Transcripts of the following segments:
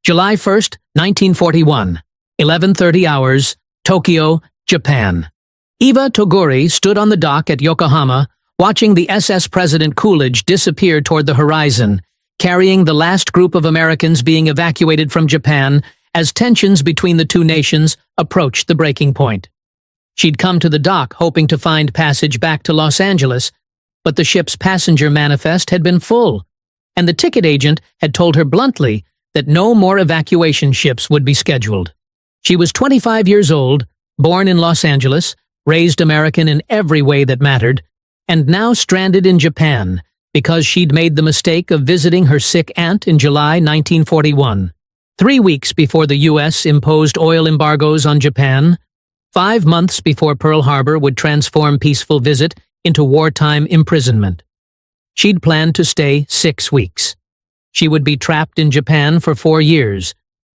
July 1, 1941, 11:30 hours, Tokyo, Japan. Eva Toguri stood on the dock at Yokohama, watching the SS President Coolidge disappear toward the horizon, carrying the last group of Americans being evacuated from Japan as tensions between the two nations approached the breaking point. She'd come to the dock hoping to find passage back to Los Angeles, but the ship's passenger manifest had been full, and the ticket agent had told her bluntly that no more evacuation ships would be scheduled. She was 25 years old, born in Los Angeles, raised American in every way that mattered, and now stranded in Japan because she'd made the mistake of visiting her sick aunt in July 1941. 3 weeks before the U.S. imposed oil embargoes on Japan, 5 months before Pearl Harbor would transform peaceful visit into wartime imprisonment. She'd planned to stay 6 weeks. She would be trapped in Japan for 4 years,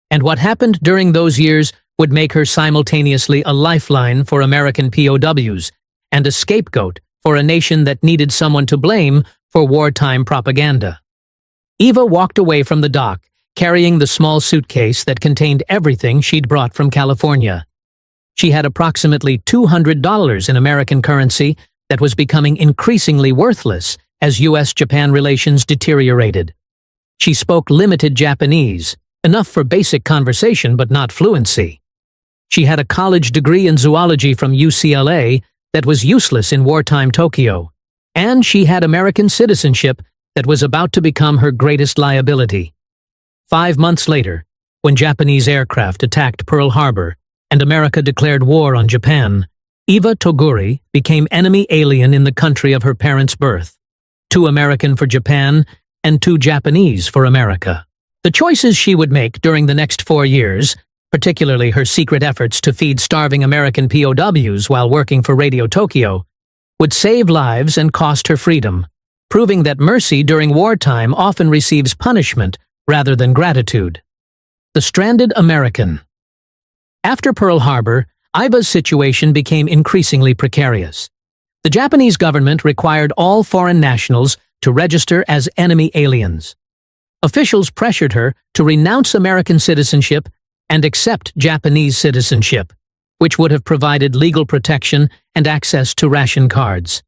and what happened during those years would make her simultaneously a lifeline for American POWs and a scapegoat for a nation that needed someone to blame for wartime propaganda. Eva walked away from the dock, carrying the small suitcase that contained everything she'd brought from California. She had approximately $200 in American currency that was becoming increasingly worthless as U.S.-Japan relations deteriorated. She spoke limited Japanese, enough for basic conversation but not fluency. She had a college degree in zoology from UCLA that was useless in wartime Tokyo, and she had American citizenship that was about to become her greatest liability. 5 months later, when Japanese aircraft attacked Pearl Harbor and America declared war on Japan, Eva Toguri became enemy alien in the country of her parents' birth, too American for Japan and too Japanese for America. The choices she would make during the next 4 years, particularly her secret efforts to feed starving American POWs while working for Radio Tokyo, would save lives and cost her freedom, proving that mercy during wartime often receives punishment rather than gratitude. The stranded American. After Pearl Harbor, Iva's situation became increasingly precarious. The Japanese government required all foreign nationals to register as enemy aliens. Officials pressured her to renounce American citizenship and accept Japanese citizenship, which would have provided legal protection and access to ration cards.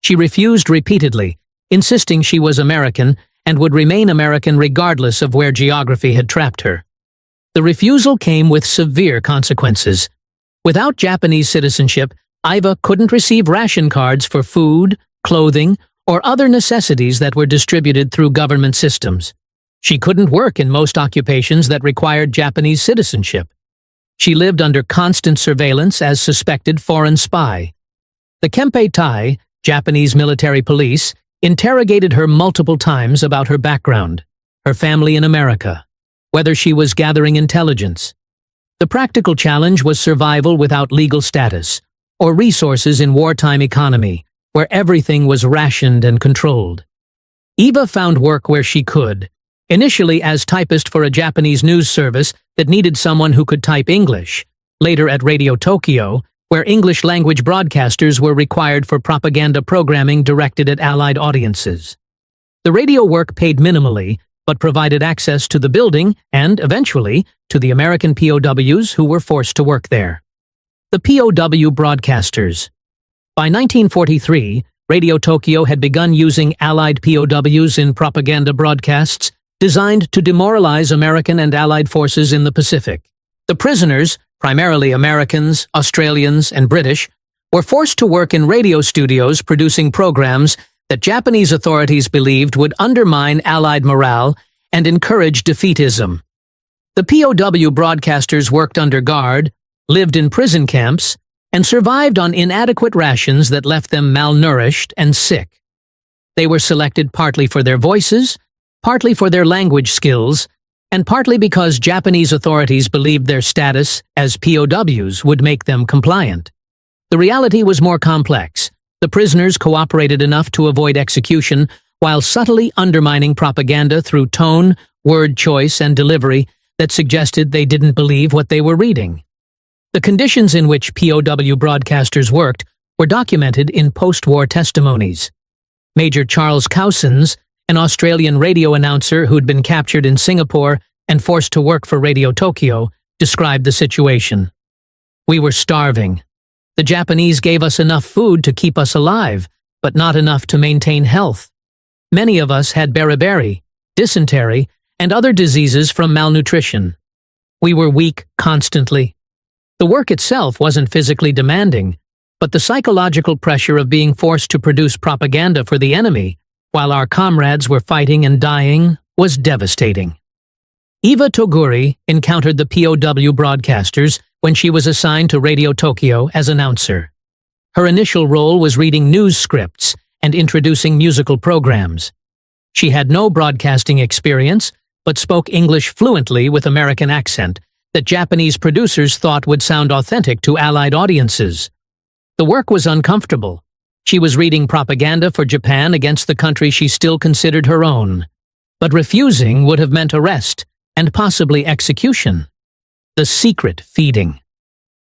She refused repeatedly, insisting she was American and would remain American regardless of where geography had trapped her. The refusal came with severe consequences. Without Japanese citizenship, Iva couldn't receive ration cards for food, clothing, or other necessities that were distributed through government systems. She couldn't work in most occupations that required Japanese citizenship. She lived under constant surveillance as suspected foreign spy. The Kempeitai, Japanese military police, interrogated her multiple times about her background, her family in America, whether she was gathering intelligence. The practical challenge was survival without legal status, or resources in wartime economy, where everything was rationed and controlled. Eva found work where she could, initially as typist for a Japanese news service that needed someone who could type English, later at Radio Tokyo, where English-language broadcasters were required for propaganda programming directed at Allied audiences. The radio work paid minimally, but provided access to the building and, eventually, to the American POWs who were forced to work there. The POW broadcasters. By 1943, Radio Tokyo had begun using Allied POWs in propaganda broadcasts designed to demoralize American and Allied forces in the Pacific. The prisoners, primarily Americans, Australians, and British, were forced to work in radio studios producing programs that Japanese authorities believed would undermine Allied morale and encourage defeatism. The POW broadcasters worked under guard, lived in prison camps, and survived on inadequate rations that left them malnourished and sick. They were selected partly for their voices, partly for their language skills, and partly because Japanese authorities believed their status as POWs would make them compliant. The reality was more complex. The prisoners cooperated enough to avoid execution while subtly undermining propaganda through tone, word choice, and delivery that suggested they didn't believe what they were reading. The conditions in which POW broadcasters worked were documented in post-war testimonies. Major Charles Cousins, an Australian radio announcer who'd been captured in Singapore, and forced to work for Radio Tokyo, described the situation. "We were starving. The Japanese gave us enough food to keep us alive, but not enough to maintain health. Many of us had beriberi, dysentery, and other diseases from malnutrition. We were weak constantly. The work itself wasn't physically demanding, but the psychological pressure of being forced to produce propaganda for the enemy while our comrades were fighting and dying was devastating." Eva Toguri encountered the POW broadcasters when she was assigned to Radio Tokyo as announcer. Her initial role was reading news scripts and introducing musical programs. She had no broadcasting experience, but spoke English fluently with American accent that Japanese producers thought would sound authentic to Allied audiences. The work was uncomfortable. She was reading propaganda for Japan against the country she still considered her own. But refusing would have meant arrest and possibly execution. The secret feeding.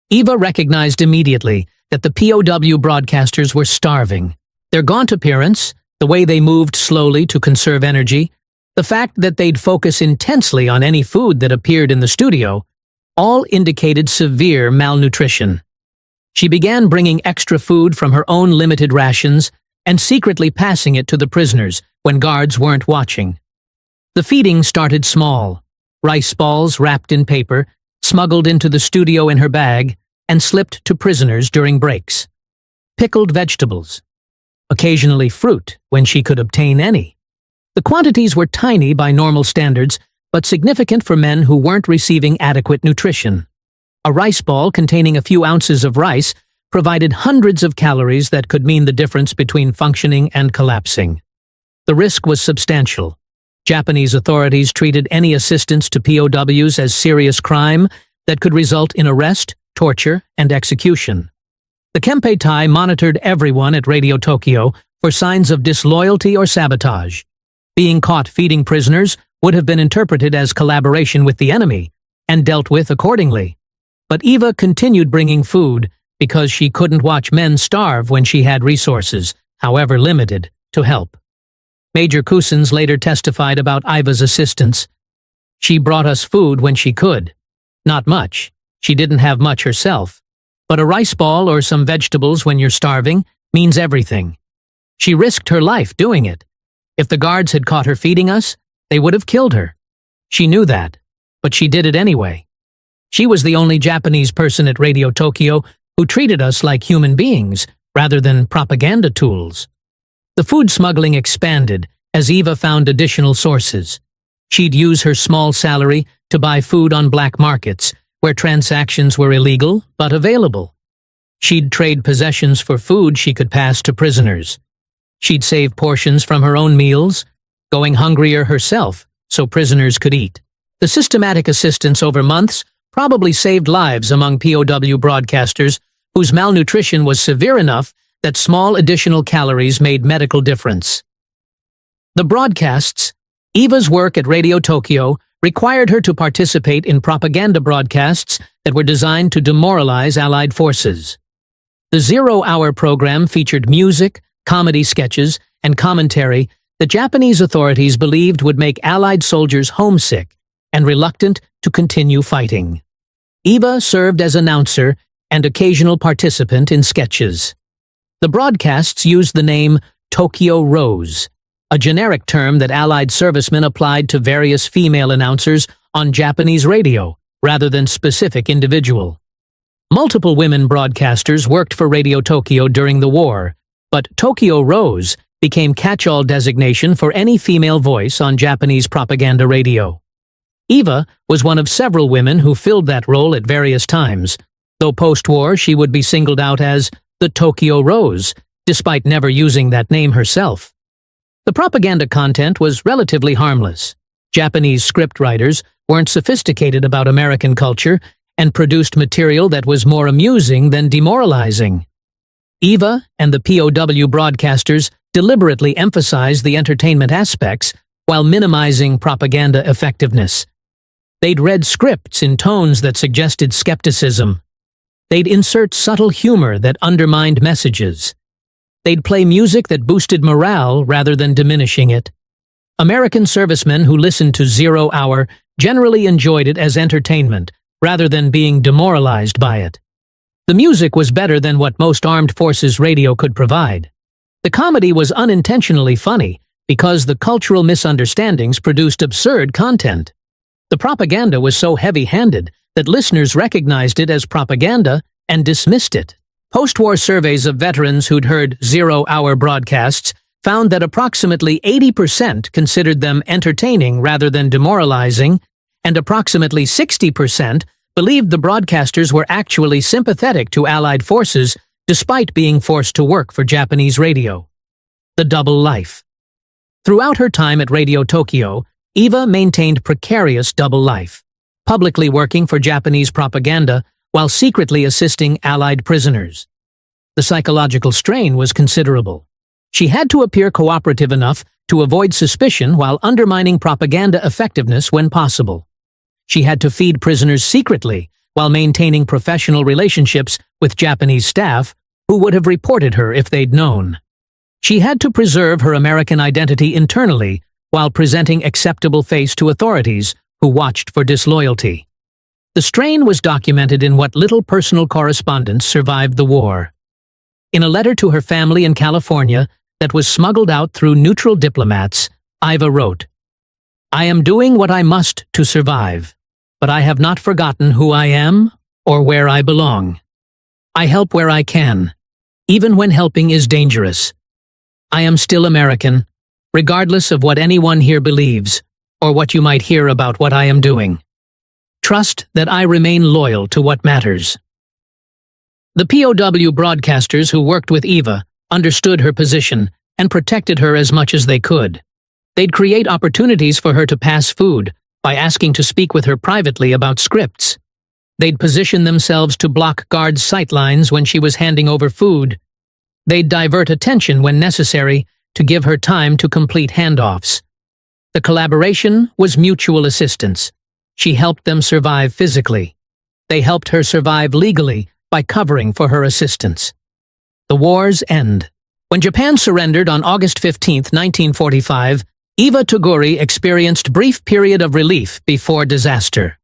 Eva recognized immediately that the POW broadcasters were starving. Their gaunt appearance, the way they moved slowly to conserve energy, the fact that they'd focus intensely on any food that appeared in the studio, all indicated severe malnutrition. She began bringing extra food from her own limited rations and secretly passing it to the prisoners when guards weren't watching. The feeding started small. Rice balls wrapped in paper, smuggled into the studio in her bag, and slipped to prisoners during breaks. Pickled vegetables. Occasionally fruit, when she could obtain any. The quantities were tiny by normal standards, but significant for men who weren't receiving adequate nutrition. A rice ball containing a few ounces of rice provided hundreds of calories that could mean the difference between functioning and collapsing. The risk was substantial. Japanese authorities treated any assistance to POWs as serious crime that could result in arrest, torture, and execution. The Kempeitai monitored everyone at Radio Tokyo for signs of disloyalty or sabotage. Being caught feeding prisoners would have been interpreted as collaboration with the enemy and dealt with accordingly. But Eva continued bringing food because she couldn't watch men starve when she had resources, however limited, to help. Major Cousins later testified about Iva's assistance. "She brought us food when she could. Not much. She didn't have much herself. But a rice ball or some vegetables when you're starving means everything. She risked her life doing it. If the guards had caught her feeding us, they would have killed her. She knew that, but she did it anyway. She was the only Japanese person at Radio Tokyo who treated us like human beings rather than propaganda tools." The food smuggling expanded as Eva found additional sources. She'd use her small salary to buy food on black markets, where transactions were illegal but available. She'd trade possessions for food she could pass to prisoners. She'd save portions from her own meals, going hungrier herself so prisoners could eat. The systematic assistance over months probably saved lives among POW broadcasters whose malnutrition was severe enough that small additional calories made medical difference. The broadcasts. Eva's work at Radio Tokyo required her to participate in propaganda broadcasts that were designed to demoralize Allied forces. The 0-hour program featured music, comedy sketches, and commentary that Japanese authorities believed would make Allied soldiers homesick and reluctant to continue fighting. Eva served as announcer and occasional participant in sketches. The broadcasts used the name Tokyo Rose, a generic term that Allied servicemen applied to various female announcers on Japanese radio, rather than specific individual. Multiple women broadcasters worked for Radio Tokyo during the war, but Tokyo Rose became catch-all designation for any female voice on Japanese propaganda radio. Eva was one of several women who filled that role at various times, though post-war she would be singled out as the Tokyo Rose, despite never using that name herself. The propaganda content was relatively harmless. Japanese scriptwriters weren't sophisticated about American culture and produced material that was more amusing than demoralizing. Eva and the POW broadcasters deliberately emphasized the entertainment aspects while minimizing propaganda effectiveness. They'd read scripts in tones that suggested skepticism. They'd insert subtle humor that undermined messages. They'd play music that boosted morale rather than diminishing it. American servicemen who listened to 0-hour generally enjoyed it as entertainment, rather than being demoralized by it. The music was better than what most armed forces radio could provide. The comedy was unintentionally funny because the cultural misunderstandings produced absurd content. The propaganda was so heavy-handed that listeners recognized it as propaganda and dismissed it. Post-war surveys of veterans who'd heard zero-hour broadcasts found that approximately 80% considered them entertaining rather than demoralizing, and approximately 60% believed the broadcasters were actually sympathetic to Allied forces despite being forced to work for Japanese radio. The double life. Throughout her time at Radio Tokyo, Eva maintained precarious double life, publicly working for Japanese propaganda while secretly assisting Allied prisoners. The psychological strain was considerable. She had to appear cooperative enough to avoid suspicion while undermining propaganda effectiveness when possible. She had to feed prisoners secretly while maintaining professional relationships with Japanese staff who would have reported her if they'd known. She had to preserve her American identity internally while presenting acceptable face to authorities who watched for disloyalty. The strain was documented in what little personal correspondence survived the war. In a letter to her family in California that was smuggled out through neutral diplomats, Eva wrote, "I am doing what I must to survive, but I have not forgotten who I am or where I belong. I help where I can, even when helping is dangerous. I am still American, regardless of what anyone here believes or what you might hear about what I am doing. Trust that I remain loyal to what matters." The POW broadcasters who worked with Eva understood her position and protected her as much as they could. They'd create opportunities for her to pass food by asking to speak with her privately about scripts. They'd position themselves to block guards' sightlines when she was handing over food. They'd divert attention when necessary to give her time to complete handoffs. The collaboration was mutual assistance. She helped them survive physically. They helped her survive legally by covering for her assistance. The war's end. When Japan surrendered on August 15, 1945, Eva Toguri experienced brief period of relief before disaster.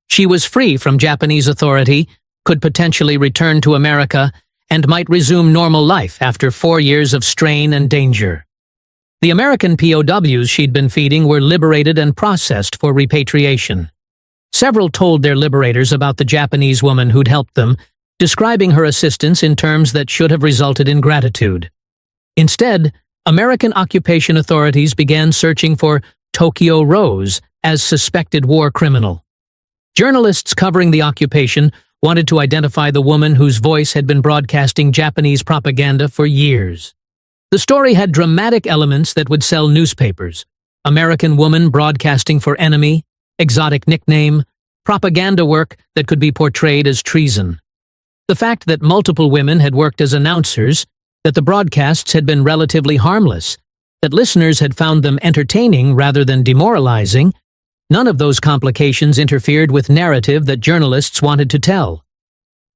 She was free from Japanese authority, could potentially return to America, and might resume normal life after 4 years of strain and danger. The American POWs she'd been feeding were liberated and processed for repatriation. Several told their liberators about the Japanese woman who'd helped them, describing her assistance in terms that should have resulted in gratitude. Instead, American occupation authorities began searching for Tokyo Rose as suspected war criminal. Journalists covering the occupation wanted to identify the woman whose voice had been broadcasting Japanese propaganda for years. The story had dramatic elements that would sell newspapers. American woman broadcasting for enemy, exotic nickname, propaganda work that could be portrayed as treason. The fact that multiple women had worked as announcers, that the broadcasts had been relatively harmless, that listeners had found them entertaining rather than demoralizing, none of those complications interfered with narrative that journalists wanted to tell.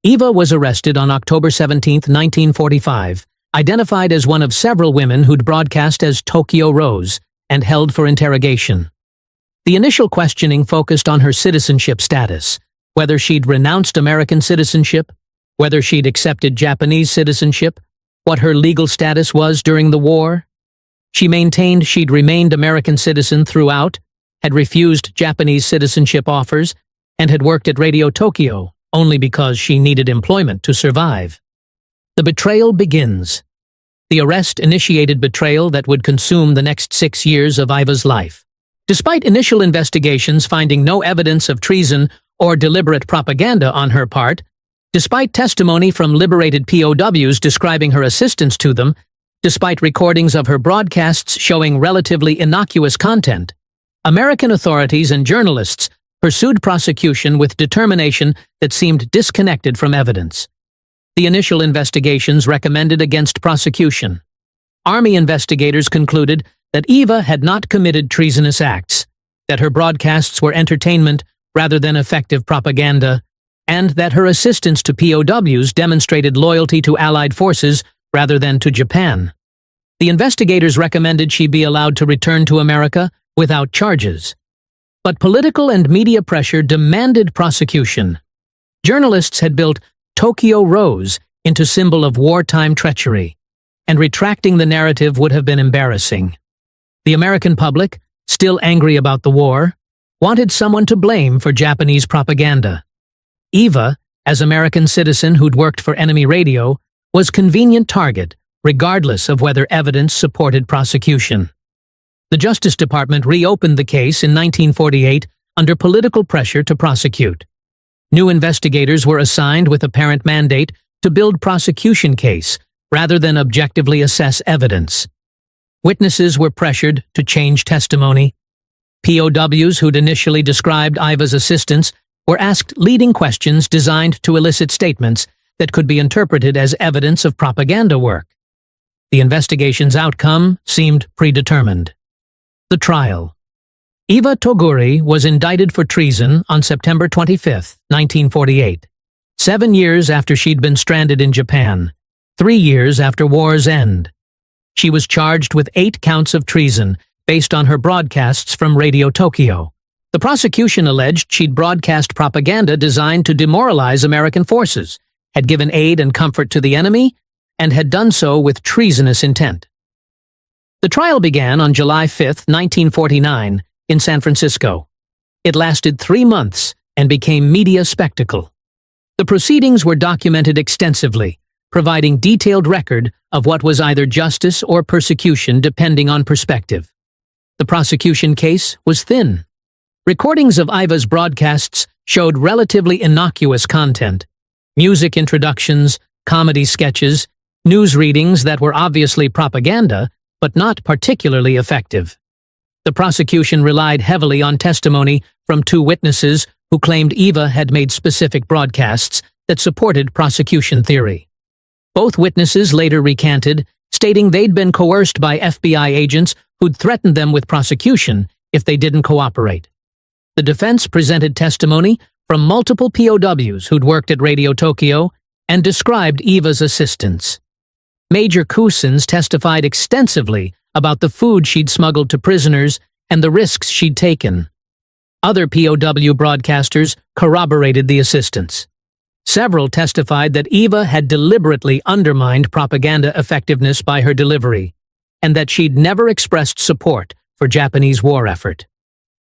Eva was arrested on October 17, 1945, identified as one of several women who'd broadcast as Tokyo Rose, and held for interrogation. The initial questioning focused on her citizenship status, whether she'd renounced American citizenship, whether she'd accepted Japanese citizenship, what her legal status was during the war. She maintained she'd remained American citizen throughout, had refused Japanese citizenship offers, and had worked at Radio Tokyo only because she needed employment to survive. The betrayal begins. The arrest initiated betrayal that would consume the next 6 years of Eva's life. Despite initial investigations finding no evidence of treason or deliberate propaganda on her part, despite testimony from liberated POWs describing her assistance to them, despite recordings of her broadcasts showing relatively innocuous content, American authorities and journalists pursued prosecution with determination that seemed disconnected from evidence. The initial investigations recommended against prosecution. Army investigators concluded that Eva had not committed treasonous acts, that her broadcasts were entertainment rather than effective propaganda, and that her assistance to POWs demonstrated loyalty to Allied forces rather than to Japan. The investigators recommended she be allowed to return to America without charges. But political and media pressure demanded prosecution. Journalists had built Tokyo Rose into symbol of wartime treachery, and retracting the narrative would have been embarrassing. The American public, still angry about the war, wanted someone to blame for Japanese propaganda. Eva, as American citizen who'd worked for enemy radio, was convenient target, regardless of whether evidence supported prosecution. The Justice Department reopened the case in 1948 under political pressure to prosecute. New investigators were assigned with apparent mandate to build prosecution case rather than objectively assess evidence. Witnesses were pressured to change testimony. POWs who'd initially described Iva's assistance were asked leading questions designed to elicit statements that could be interpreted as evidence of propaganda work. The investigation's outcome seemed predetermined. The trial. Eva Toguri was indicted for treason on September 25, 1948, 7 years after she'd been stranded in Japan, 3 years after war's end. She was charged with 8 counts of treason based on her broadcasts from Radio Tokyo. The prosecution alleged she'd broadcast propaganda designed to demoralize American forces, had given aid and comfort to the enemy, and had done so with treasonous intent. The trial began on July 5, 1949, in San Francisco. It lasted 3 months and became media spectacle. The proceedings were documented extensively, providing detailed record of what was either justice or persecution depending on perspective. The prosecution case was thin. Recordings of Iva's broadcasts showed relatively innocuous content: music introductions, comedy sketches, news readings that were obviously propaganda, but not particularly effective. The prosecution relied heavily on testimony from 2 witnesses who claimed Eva had made specific broadcasts that supported prosecution theory. Both witnesses later recanted, stating they'd been coerced by FBI agents who'd threatened them with prosecution if they didn't cooperate. The defense presented testimony from multiple POWs who'd worked at Radio Tokyo and described Eva's assistance. Major Cousins testified extensively about the food she'd smuggled to prisoners and the risks she'd taken. Other POW broadcasters corroborated the assistance. Several testified that Eva had deliberately undermined propaganda effectiveness by her delivery, and that she'd never expressed support for Japanese war effort.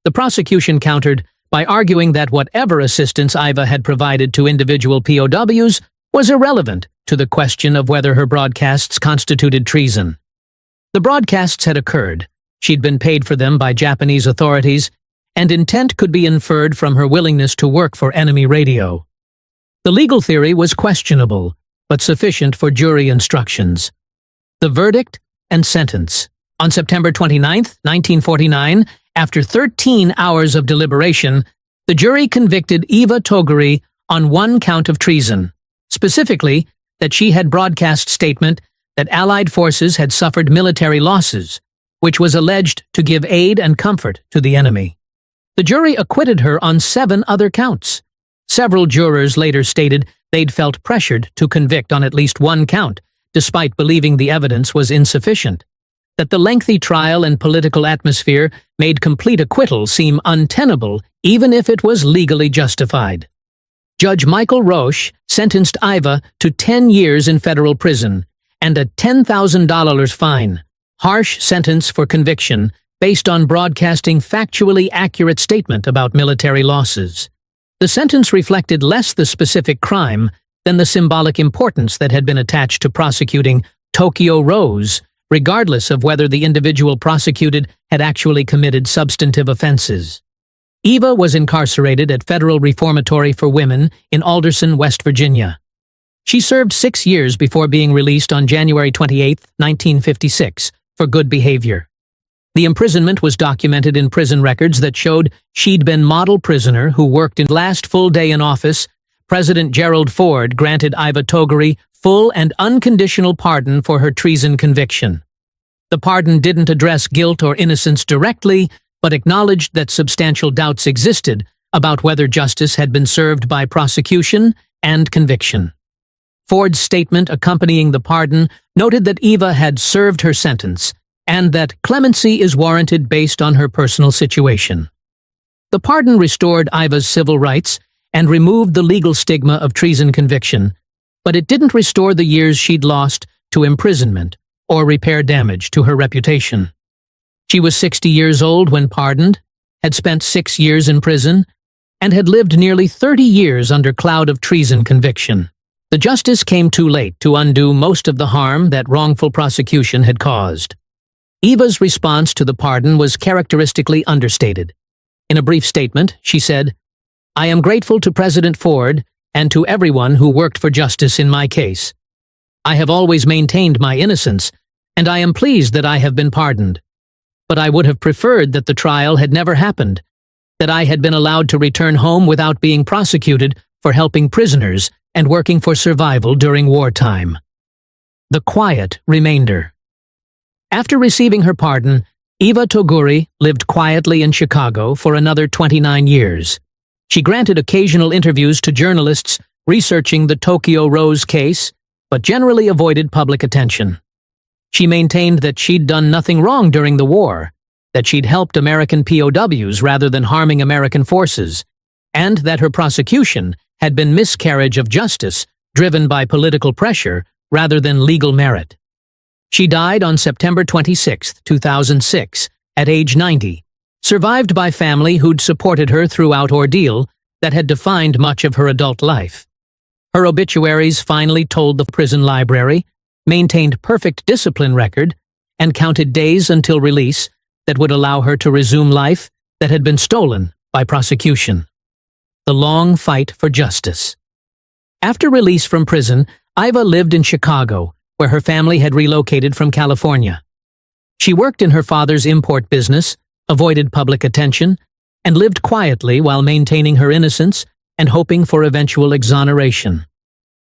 The prosecution countered by arguing that whatever assistance Eva had provided to individual POWs was irrelevant to the question of whether her broadcasts constituted treason. The broadcasts had occurred, she'd been paid for them by Japanese authorities, and intent could be inferred from her willingness to work for enemy radio. The legal theory was questionable, but sufficient for jury instructions. The verdict and sentence. On September 29, 1949, after 13 hours of deliberation, the jury convicted Eva Toguri on 1 count of treason, specifically that she had broadcast statement that Allied forces had suffered military losses, which was alleged to give aid and comfort to the enemy. The jury acquitted her on 7 other counts. Several jurors later stated they'd felt pressured to convict on at least 1 count, despite believing the evidence was insufficient. That the lengthy trial and political atmosphere made complete acquittal seem untenable, even if it was legally justified. Judge Michael Roche sentenced Eva to 10 years in federal prison and a $10,000 fine, harsh sentence for conviction based on broadcasting factually accurate statement about military losses. The sentence reflected less the specific crime than the symbolic importance that had been attached to prosecuting Tokyo Rose, regardless of whether the individual prosecuted had actually committed substantive offenses. Eva was incarcerated at Federal Reformatory for Women in Alderson, West Virginia. She served 6 years before being released on January 28, 1956, for good behavior. The imprisonment was documented in prison records that showed she'd been model prisoner who worked in last full day in office. President Gerald Ford granted Eva Toguri full and unconditional pardon for her treason conviction. The pardon didn't address guilt or innocence directly, but acknowledged that substantial doubts existed about whether justice had been served by prosecution and conviction. Ford's statement accompanying the pardon noted that Eva had served her sentence and that clemency is warranted based on her personal situation. The pardon restored Iva's civil rights and removed the legal stigma of treason conviction, but it didn't restore the years she'd lost to imprisonment or repair damage to her reputation. She was 60 years old when pardoned, had spent 6 years in prison, and had lived nearly 30 years under cloud of treason conviction. The justice came too late to undo most of the harm that wrongful prosecution had caused. Eva's response to the pardon was characteristically understated. In a brief statement, she said, "I am grateful to President Ford and to everyone who worked for justice in my case. I have always maintained my innocence, and I am pleased that I have been pardoned. But I would have preferred that the trial had never happened, that I had been allowed to return home without being prosecuted for helping prisoners and working for survival during wartime." The quiet remainder. After receiving her pardon, Eva Toguri lived quietly in Chicago for another 29 years. She granted occasional interviews to journalists researching the Tokyo Rose case, but generally avoided public attention. She maintained that she'd done nothing wrong during the war, that she'd helped American POWs rather than harming American forces, and that her prosecution had been miscarriage of justice driven by political pressure rather than legal merit. She died on September 26, 2006, at age 90, survived by family who'd supported her throughout ordeal that had defined much of her adult life. Her obituaries finally told the prison library, maintained perfect discipline record, and counted days until release that would allow her to resume life that had been stolen by prosecution. The long fight for justice. After release from prison, Iva lived in Chicago, where her family had relocated from California. She worked in her father's import business, avoided public attention, and lived quietly while maintaining her innocence and hoping for eventual exoneration.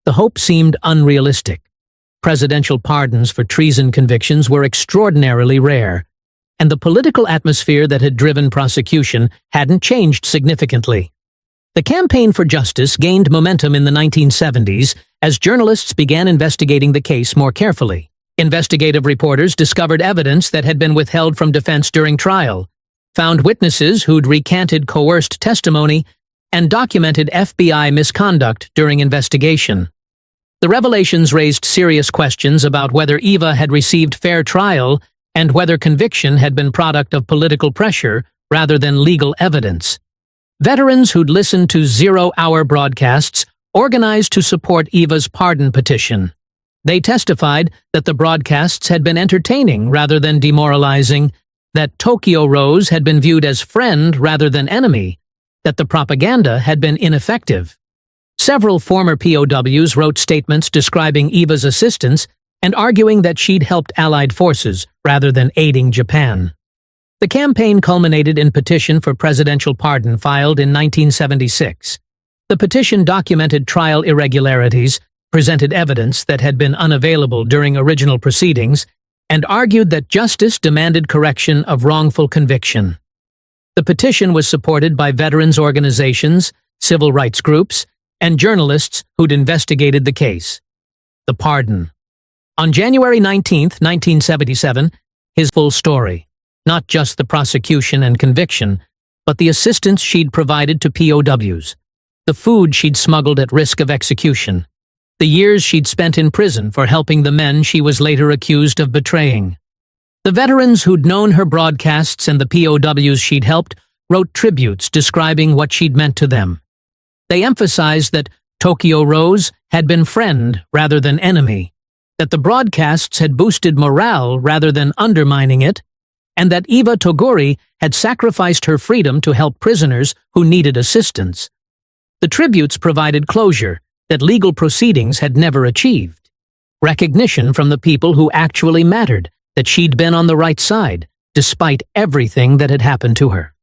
The hope seemed unrealistic. Presidential pardons for treason convictions were extraordinarily rare, and the political atmosphere that had driven prosecution hadn't changed significantly. The campaign for justice gained momentum in the 1970s as journalists began investigating the case more carefully. Investigative reporters discovered evidence that had been withheld from defense during trial, found witnesses who'd recanted coerced testimony, and documented FBI misconduct during investigation. The revelations raised serious questions about whether Eva had received fair trial and whether conviction had been product of political pressure rather than legal evidence. Veterans who'd listened to zero-hour broadcasts organized to support Eva's pardon petition. They testified that the broadcasts had been entertaining rather than demoralizing, that Tokyo Rose had been viewed as friend rather than enemy, that the propaganda had been ineffective. Several former POWs wrote statements describing Eva's assistance and arguing that she'd helped Allied forces rather than aiding Japan. The campaign culminated in petition for presidential pardon filed in 1976. The petition documented trial irregularities, presented evidence that had been unavailable during original proceedings, and argued that justice demanded correction of wrongful conviction. The petition was supported by veterans organizations, civil rights groups, and journalists who'd investigated the case. The pardon. On January 19, 1977, his full story. Not just the prosecution and conviction, but the assistance she'd provided to POWs, the food she'd smuggled at risk of execution, the years she'd spent in prison for helping the men she was later accused of betraying. The veterans who'd known her broadcasts and the POWs she'd helped wrote tributes describing what she'd meant to them. They emphasized that Tokyo Rose had been friend rather than enemy, that the broadcasts had boosted morale rather than undermining it, and that Eva Toguri had sacrificed her freedom to help prisoners who needed assistance. The tributes provided closure that legal proceedings had never achieved, recognition from the people who actually mattered, that she'd been on the right side, despite everything that had happened to her.